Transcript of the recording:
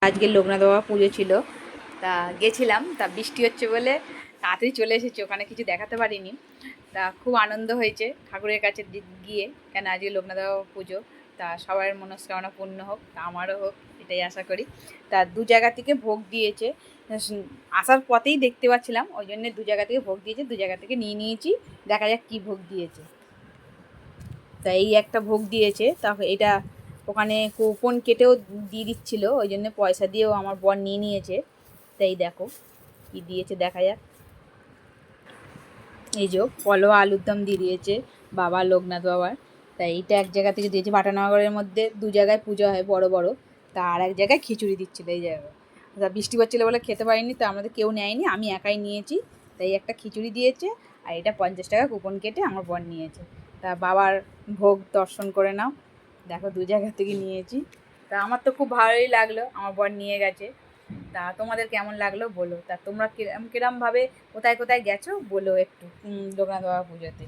আজকে লোকনাথ বাবা পুজো ছিল, তা গেছিলাম। তা বৃষ্টি হচ্ছে বলে তাড়াতাড়ি চলে এসেছি, ওখানে কিছু দেখাতে পারিনি। তা খুব আনন্দ হয়েছে ঠাকুরের কাছে গিয়ে, কেন আজকে লোকনাথ বাবা পুজো। তা সবার মনস্কামনা পূর্ণ হোক, তা আমারও হোক, এটাই আশা করি। তা দু জায়গা থেকে ভোগ দিয়েছে, আসার পথেই দেখতে পাচ্ছিলাম, ওই জন্যে দু জায়গা থেকে ভোগ দিয়েছে, দু জায়গা থেকে নিয়ে নিয়েছি। দেখা যাক কী ভোগ দিয়েছে। তা এই একটা ভোগ দিয়েছে, তা এটা ওখানে কুপন কেটেও দিয়ে দিচ্ছিলো, ওই জন্য পয়সা দিয়েও আমার বর নিয়ে নিয়েছে। তাই দেখো কী দিয়েছে, দেখা যাক। এই যে পলোয়া আলুর দম দিয়ে দিয়েছে বাবা, লোকনাথ বাবার। তাই এইটা এক জায়গা থেকে দিয়েছে, ভাটানগরের মধ্যে দু জায়গায় পুজো হয় বড় বড়। তা আর এক জায়গায় খিচুড়ি দিচ্ছিলো এই জায়গায়। তা বৃষ্টি পড়ছিলো বলে খেতে পারিনি, তো আমাদের কেউ নেয়নি, আমি একাই নিয়েছি। তাই একটা খিচুড়ি দিয়েছে, আর এটা 50 টাকা কুপন কেটে আমার বর নিয়েছে। তা বাবার ভোগ দর্শন করে নাও, দেখো দু জায়গা থেকে নিয়েছি। তা আমার তো খুব ভালোই লাগলো, আমার বর নিয়ে গেছে। তা তোমাদের কেমন লাগলো বলো। তা তোমরা কিরমভাবে কোথায় কোথায় গেছো বলো একটু লোকনাথ বাবা পুজোতে।